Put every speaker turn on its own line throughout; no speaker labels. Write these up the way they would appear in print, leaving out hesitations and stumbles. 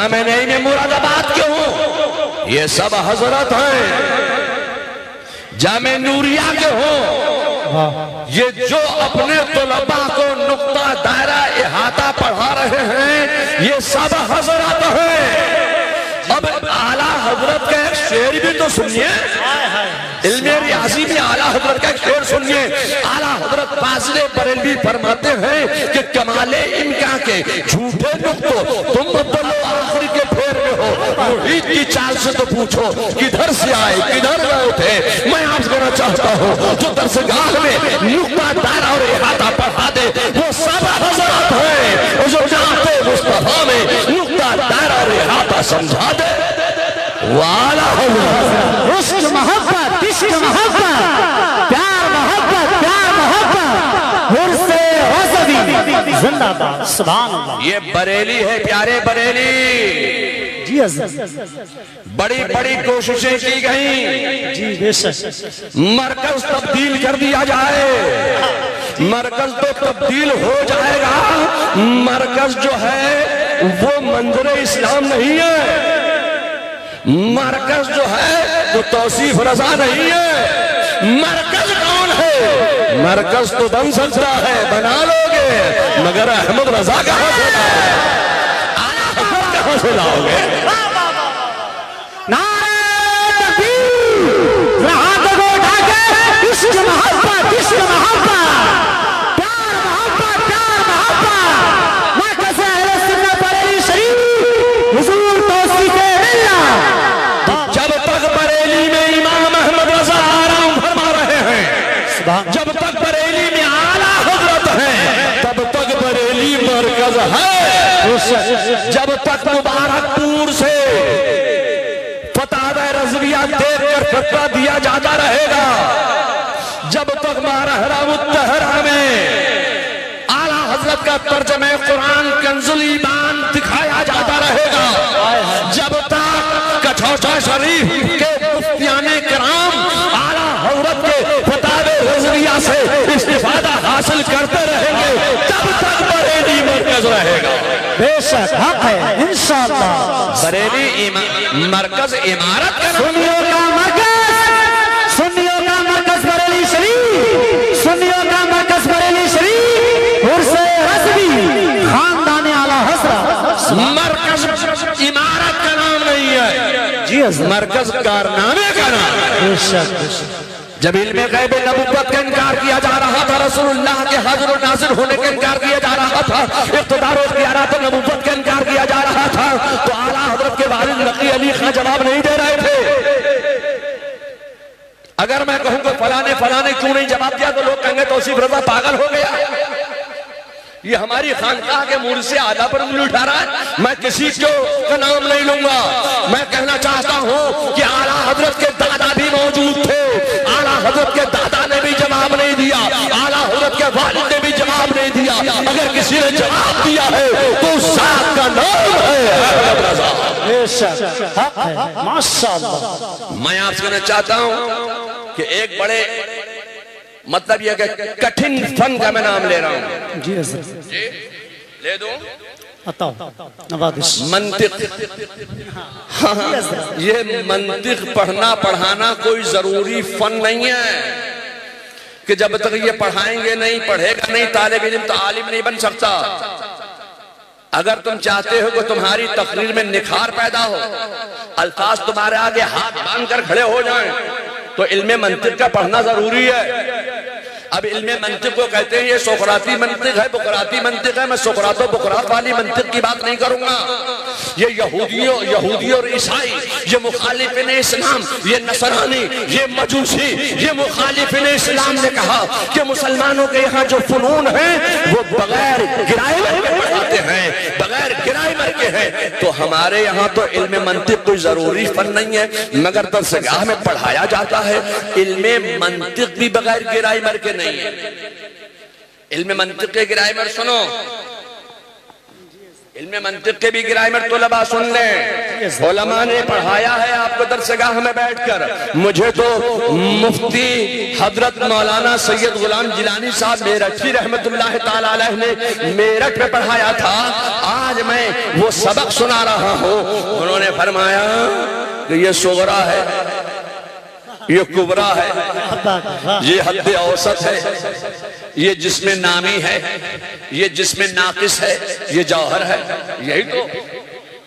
جامع نئی میں مراد آباد کے ہوں، یہ سب حضرت ہیں۔ جامع نوریہ کے ہوں، یہ جو اپنے طلباء کو نقطہ دائرہ احاطہ پڑھا رہے ہیں، یہ سب حضرت ہیں۔ اب اعلیٰ حضرت کا ایک شعر بھی تو سنیے، علم ریاضی میں اعلیٰ حضرت کا ایک شعر سنیے۔ اعلیٰ حضرت فاضل بریلوی فرماتے ہیں کہ کمال امکان کے جھوٹے نقطوں تم مبلو آخر کے پھیر میں ہو، محیط کی چال سے تو پوچھو کدھر سے آئے کدھر گئے تھے۔ میں آپ سے کہنا چاہتا ہوں جو درسگاہ میں نقطہ دائرہ اور احاطہ پڑھا دے وہ سب حضرت ہیں، اور جو جہاں مصطفیٰ میں نقطہ دائرہ اور احاطہ سمجھا دے وہ اعلیٰ حضرت۔
عشق محبت عشق محبت پیار محبت پیار محبت حرص غضبی زندہ باد سبحان اللہ۔
یہ بریلی ہے پیارے بریلی،
جی حضرت
بڑی بڑی کوششیں کی گئیں،
جی بے شک
مرکز تبدیل کر دیا جائے، مرکز تو تبدیل ہو جائے گا، مرکز جو ہے وہ منظر اسلام نہیں ہے، مرکز جو ہے وہ توصیف رضا نہیں ہے۔ مرکز کون ہے؟ مرکز تو بن سکتا ہے، بنا لوگے، مگر احمد رضا کہاں سے لاؤ گے؟ احمد کہاں سے لاؤ گے؟
نعرہ تکبیر رہا کو اٹھا کے عشق محبت عشق محبت پیار محبت پیار محبت مرکز اہل سنت بریلی شریف حضور توصیف ملت۔
جب تک بریلی میں امام احمد رضا آرام فرما رہے ہیں، جب تک بریلی میں اعلیٰ حضرت ہیں، تب تک بریلی مرکز ہے۔ جب تک مبارک پور سے فتح رضویہ دیکھ کر فتویٰ دیا جاتا رہے گا، جب تک مارحرہ متحرہ میں اعلیٰ حضرت کا ترجمہ قرآن کنز الایمان دکھایا جاتا رہے گا، جب تک کچھوچا شریف کے مفتیان کرام اعلیٰ حضرت کے فتح رضویہ سے استفادہ حاصل کرتے رہیں گے، تب تک بریلی مرکز رہے گا۔
بے شک حق ہے انشاءاللہ۔
بریلی مرکز عمارت کا
سنیوں کا مرکز سنیوں کا مرکز بریلی شریف سنیوں کا مرکز بریلی شریف حرص غضبی خاندان اعلیٰ حضرت
مرکز عمارت کا نام نہیں ہے،
جی حضرت
مرکز کارنامے کا نام ہے۔
بے شک بے شک۔
جب علم غیب نبوت کا انکار کیا جا رہا تھا، رسول اللہ کے حاضر و ناظر ہونے کا انکار کیا جا رہا تھا، اقتدار و اختیارات نبوت کا انکار کیا جا رہا تھا، تو اعلیٰ حضرت کے والد نقی علی خان جواب نہیں دے رہے تھے۔ اگر میں کہوں کہ فلانے کیوں نہیں جواب دیا تو لوگ کہیں گے توصیف رضا پاگل ہو گیا، یہ ہماری خانقاہ کے مور سے آدھا پر انگلی اٹھا رہا ہے۔ میں کسی کا نام نہیں لوں گا، میں کہنا چاہتا ہوں کہ اعلیٰ حضرت کے دادا بھی موجود تھے، اعلیٰ حضرت کے دادا نے بھی جواب نہیں دیا، اعلیٰ حضرت کے والد نے بھی جواب نہیں دیا، اگر کسی نے جواب دیا ہے تو اس ذات کا نام ہے احمد رضا۔
بے شک حق ہے ماشاءاللہ۔
میں آپ سے کہنا چاہتا ہوں کہ ایک بڑے مطلب یہ کہ کٹھن فن کا میں نام لے رہا ہوں،
جی حضرت
جی لے دوں،
عطا نوازش
منطق۔ یہ منطق پڑھنا پڑھانا کوئی ضروری فن نہیں ہے کہ جب تک یہ پڑھائیں گے نہیں، پڑھے گا نہیں طالب علم تو عالم نہیں بن سکتا۔ اگر تم چاہتے ہو کہ تمہاری تقریر میں نکھار پیدا ہو، الفاظ تمہارے آگے ہاتھ باندھ کر کھڑے ہو جائیں، تو علم منطق کا پڑھنا ضروری ہے۔ اب علم منطق کو کہتے ہیں یہ سقراطی منطق ہے، بقراطی منطق ہے، میں سقراط و بقراط والی منطق کی بات نہیں کروں گا۔ یہ یہودی اور عیسائی، یہ مخالفین اسلام، یہ نصرانی، یہ مجوسی، یہ مخالفین اسلام نے کہا کہ مسلمانوں کے یہاں جو فنون ہیں وہ بغیر گرائمر کے پڑھاتے ہیں، بغیر گرائمر کے ہیں، تو ہمارے یہاں تو علم منطق کوئی ضروری فن نہیں ہے، مگر درسگاہ میں پڑھایا جاتا ہے۔ علم منطق بھی بغیر گرائمر کے نہیں ہے۔ علم منطق کے گرائمر سنو، علم منطق کے بھی گرامر طلباء سن لیں، علماء نے پڑھایا ہے آپ کو درسگاہ میں بیٹھ کر. مجھے تو مفتی حضرت مولانا سید غلام جیلانی صاحب میرٹھی رحمت اللہ تعالی علیہ نے میرٹھ میں پڑھایا تھا. آج میں وہ سبق سنا رہا ہوں. انہوں نے فرمایا کہ یہ صغرا ہے، یہ کبرا ہے، یہ حد اوسط ہے، یہ جسم نامی ہے، یہ جسم ناقص ہے، یہ جوہر ہے. یہی تو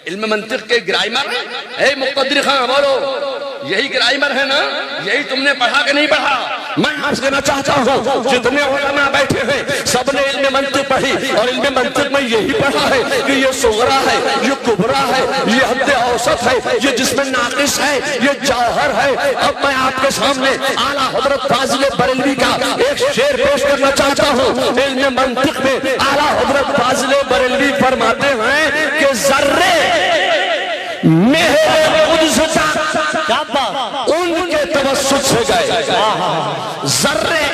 علم منطق کے گرامر ہے. اے مقتدر خان بولو، یہی گرامر ہے نا؟ یہی تم نے پڑھا کہ نہیں پڑھا؟ میں آپ سے کہنا چاہتا ہوں جتنے علماء بیٹھے ہیں سب نے علم منطق پڑھی، اور علم منطق میں یہی پڑھا ہے کہ یہ صغرا ہے، یہ کبرا ہے، یہ حد اوسط ہے، یہ جسم ناقص ہے، یہ جوہر ہے. اب میں آپ کے سامنے اعلیٰ حضرت فاضل بریلوی کا ایک شعر پیش کرنا چاہتا ہوں. علم منطق میں اعلیٰ حضرت فاضل بریلوی فرماتے ہیں کہ ذرے مہر قدس تک ان کے توسط سے گئے، ذرے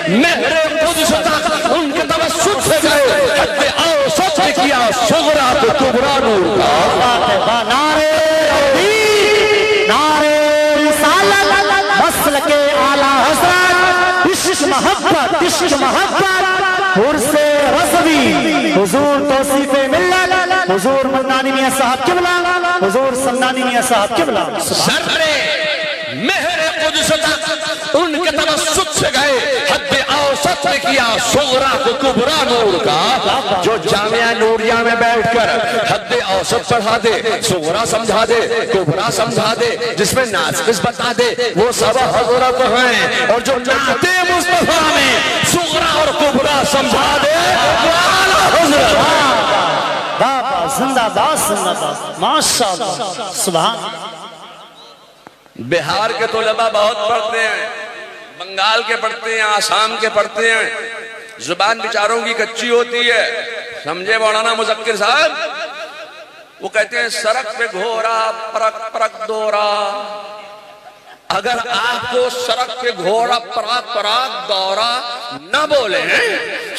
مہر قدس تک ان کے توسط سے گئے، حد اوسط سے کیا صغرا کو کبرا نور کا.
نعرے توحید، نعرے رسالت، مسلک اعلیٰ حضرت، عشق محبت، عشق محبت، عرص رضوی، حضور توصیف ملت، حضور مدنانی میاں صاحب قبلہ، حضور سمنانی میاں صاحب قبلہ.
ذرے مہر قدس تک ان کے توسط سے گئے، حد اوسط میں کیا صغرا کو کبرا نور کا. جو جامعہ نوریہ میں بیٹھ کر حد اوسط پڑھا دے، صغرا سمجھا دے، کبرا سمجھا دے، جس میں ناقص بتا دے، وہ سب حضرت ہیں. اور جو نعت مصطفیٰ میں صغرا اور کبرا سمجھا دے وہ اعلیٰ حضرت.
بابا زندہ باد، زندہ باد، ماشاءاللہ، سبحان.
بہار کے طلباء بہت پڑھتے ہیں، بنگال کے پڑھتے ہیں، آسام کے پڑھتے ہیں. زبان بیچاروں کی کچی ہوتی ہے، سمجھے مولانا مذکر صاحب؟ وہ کہتے ہیں سڑک پہ گھوڑا پرک پرک دورا. اگر آپ کو سڑک پہ گھوڑا پراک پراک دوڑا نہ بولیں،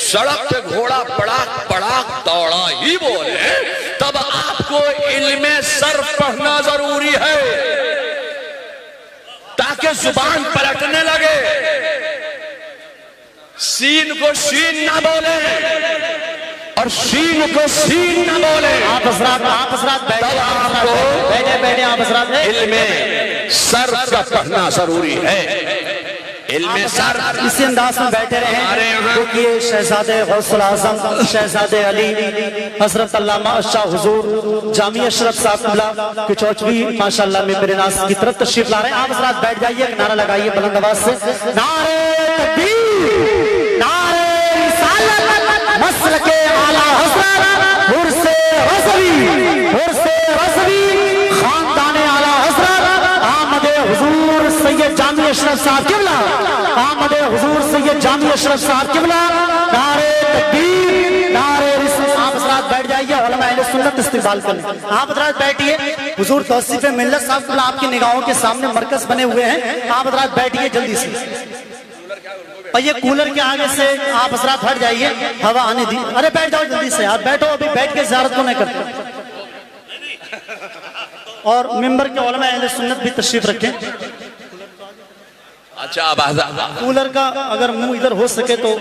سڑک پہ گھوڑا پڑاک پڑاک دوڑا ہی بولیں، تب آپ کو علم صرف پڑھنا ضروری ہے تاکہ زبان پلٹنے لگے. سین کو شین نہ بولیں اور شین کو سین نہ بولیں.
آپ حضرات بیٹھے آپ حضرات
علم صرف کا پڑھنا ضروری ہے. علم صرف
اسی انداز میں بیٹھے رہے کیونکہ شہزادے غوث العظم شہزادے علی حضرت علامہ شاہ حضور جامعہ اشرف صاحب قبلہ کی چوچوی ماشاءاللہ میں میرے ناس کی طرف تشریف لا رہے ہیں. آپ حضرات بیٹھ جائیے، ایک نعرہ لگائیے بلند آواز سے. نعرے تکبیر، نعرے رسالت، مسلک اعلیٰ حضرت، عرص رضوی، عرص رضوی، خاندان اعلیٰ حضرت، آمد حضور سید جامعہ اشرف صاحب قبلہ، آمد حضور سید جامعہ اشرف صاحب قبلہ. نعرے تکبیر، نعرے رسالت. آپ حضرات بیٹھ جائیے، علماء اہل سنت استقبال کر لیں. آپ حضرات بیٹھیے. حضور توصیف ملت صاحب قبلہ آپ کی نگاہوں کے سامنے مرکز بنے ہوئے ہیں. آپ حضرات بیٹھیے جلدی سے. اور یہ کولر کے آگے سے آپ حضرات ہٹ جائیے، ہوا آنے دی. ارے بیٹھ جاؤ جلدی سے، آپ بیٹھو، ابھی بیٹھ کے زیارت کو نہیں کرتے. اور ممبر کے علماء اہل سنت بھی تشریف رکھیں.
اچھا
کولر کا اگر منہ ادھر ہو سکے تو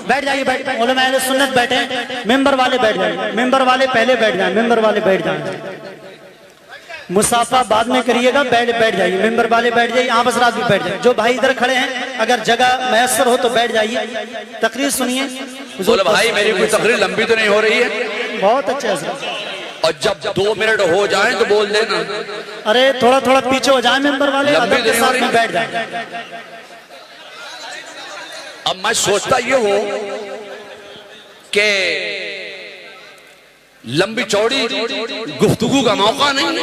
بیٹھ جائیے. علماء اہل سنت بیٹھیں، ممبر والے بیٹھ جائیں، ممبر والے پہلے بیٹھ جائیں، ممبر والے بیٹھ جائیں. مسافہ بعد میں کریے گا، بیٹھ جائیے، ممبر والے بیٹھ جائیے. آپ حضرات بھی بیٹھ جائیں. جو بھائی ادھر کھڑے ہیں اگر جگہ میسر ہو تو بیٹھ جائیے. تقریر سنیے.
بولو بھائی میری کوئی تقریر لمبی تو نہیں ہو رہی ہے؟
بہت اچھے حضرت.
اور جب 2 منٹ ہو جائیں تو بول دینا.
ارے تھوڑا تھوڑا پیچھے ہو جائیں ممبر والے، ادب کے ساتھ میں بیٹھ جائیں.
اب میں سوچتا یہ ہوں کہ لمبی چوڑی گفتگو کا موقع نہیں.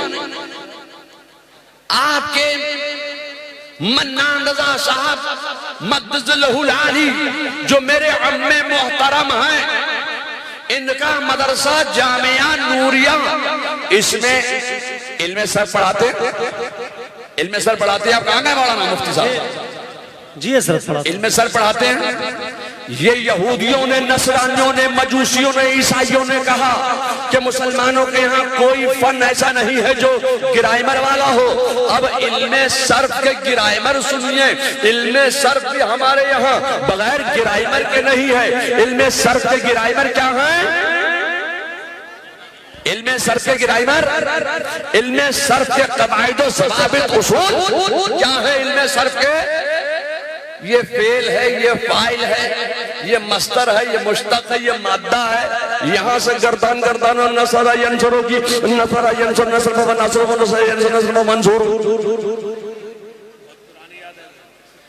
آپ کے منان رضا صاحب مدد لہ العالی جو میرے عم محترم ہیں، ان کا مدرسہ جامعہ نوریہ، اس میں علم سر پڑھاتے. علم سر پڑھاتے ہیں. آپ کہاں گئے مولانا مفتی صاحب؟
جی حضرت.
علم سر پڑھاتے ہیں. یہ یہودیوں نے، نصرانیوں نے، مجوسیوں نے، عیسائیوں نے کہا کہ مسلمانوں کے یہاں کوئی فن ایسا نہیں ہے جو گرائمر والا ہو۔ اب علم صرف کے گرائمر سنیے، علم صرف بھی ہمارے یہاں بغیر گرائمر کے نہیں ہے۔ علم صرف کے گرائمر کیا ہیں؟ علم صرف کے گرائمر، علم صرف کے قواعد و ضوابط اصول کیا ہے؟ علم صرف کے یہ فعل ہے، یہ فاعل ہے، یہ مصدر ہے، یہ مشتق ہے، یہ مادہ ہے۔ یہاں سے گردان گردان اور نصر ینصرو کی نصر ینصر نصر و نصر و نصر ینصر نصر و منصور،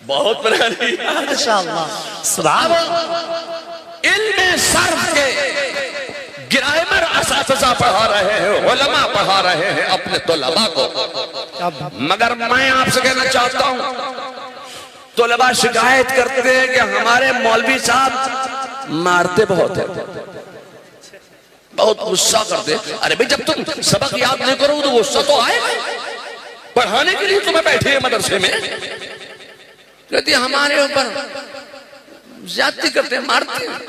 بہت پرانی
ماشاءاللہ سبحان
علم صرف کے گرائمر اساتذہ پڑھا رہے ہیں، علماء پڑھا رہے ہیں اپنے طلباء کو۔ مگر میں آپ سے کہنا چاہتا ہوں، طلباء شکایت کرتے ہیں کہ ہمارے مولوی صاحب مارتے بہت ہیں، بہت غصہ کرتے ہیں۔ ارے بھئی جب تم سبق یاد نہیں کرو تو غصہ تو آئے، پڑھانے کے لیے تمہیں بیٹھے ہیں مدرسے میں، کہتے ہیں ہمارے اوپر زیادتی کرتے ہیں، مارتے ہیں۔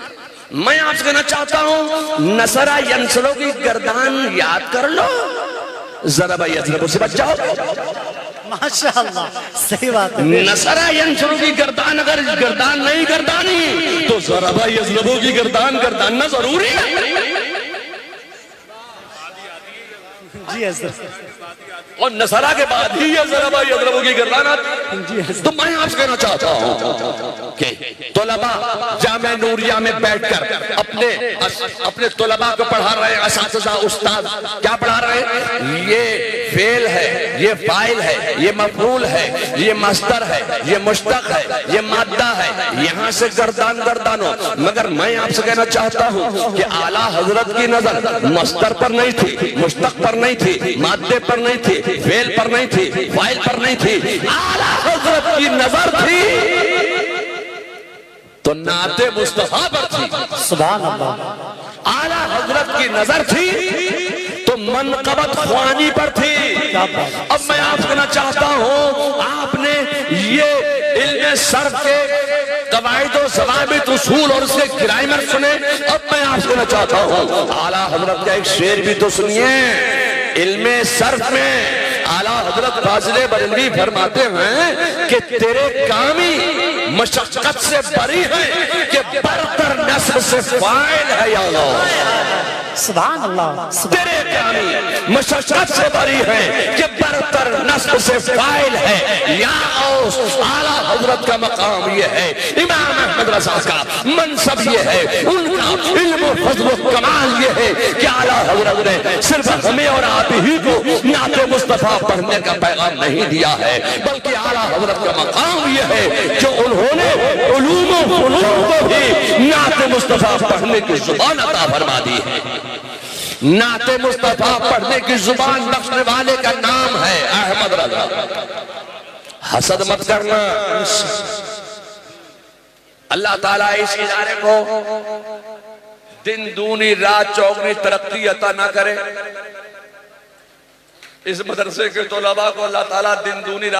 میں آپ سے کہنا چاہتا ہوں، نصرہ ینصرو کی گردان یاد کر لو، ضربہ یضربو سے بچ جاؤ۔
ماشاءاللہ صحیح بات ہے۔
نصرہ ینصرو کی گردان اگر گردان نہیں گردانی تو ضربہ یضربو کی گردان گرداننا ضروری ہے۔
جی حضرت،
اور نصرہ کے بعد ہی یہ ضربہ یضربو کی گردان آتی۔ تو میں آپ سے کہنا چاہتا ہوں کہ طلباء جامعہ نوریہ میں بیٹھ کر اپنے طلباء کو پڑھا رہے ہیں، اساتذہ استاد کیا پڑھا رہے ہیں؟ یہ فعل ہے، یہ فاعل ہے، یہ مفعول ہے، یہ مصدر ہے، یہ مشتق ہے، یہ مادہ ہے۔ یہاں سے گردان گردانو۔ مگر میں آپ سے کہنا چاہتا ہوں کہ اعلیٰ حضرت کی نظر مصدر پر نہیں تھی، مشتق پر نہیں تھی، مادے پر نہیں تھی، فعل پر نہیں تھی، فاعل پر نہیں تھی، اعلیٰ حضرت کی نظر تھی تو نعت مصطفیٰ پر تھی۔
سبحان اللہ۔
اعلیٰ حضرت کی نظر تھی تو منقبت خوانی پر تھی۔ اب میں آپ کو کہنا چاہتا ہوں، آپ نے یہ علم صرف کے قواعد و ضوابط اصول اور اس کے گرائمر سنے۔ اب میں آپ سے کہنا چاہتا ہوں، اعلیٰ حضرت کا ایک شعر بھی تو سنیے۔ علم صرف میں اعلیٰ حضرت فاضل بریلوی فرماتے ہیں کہ تیرے کامی مشقت سے بری ہے کہ برتر نصب سے فاعل ہے یا اللہ۔
سبحان اللہ۔
تیرے کامی مشقت سے بری ہے کہ برتر نصب سے فاعل ہے یا اوس۔ اعلیٰ حضرت کا مقام یہ ہے، امام احمد رضا کا منصب یہ ہے، ان کا علم و فضل و کمال یہ ہے کہ اعلیٰ حضرت نے صرف ہمیں اور آپ ہی کو نعت مصطفیٰ پڑھنے کا پیغام نہیں دیا ہے، بلکہ اعلیٰ حضرت کا مقام یہ ہے جو انہوں نے علوم و فنون کو بھی نعت مصطفیٰ پڑھنے کی زبان عطا فرما دی ہے۔ نعت مصطفیٰ پڑھنے کی زبان بخشنے والے کا نام ہے احمد رضا۔ حسد مت کرنا۔ اللہ تعالیٰ اس ادارے کو دن دونی رات چوگنی ترقی عطا نہ کرے۔ اس مدرسے کے طلباء کو اللہ تعالیٰ دن دونی رات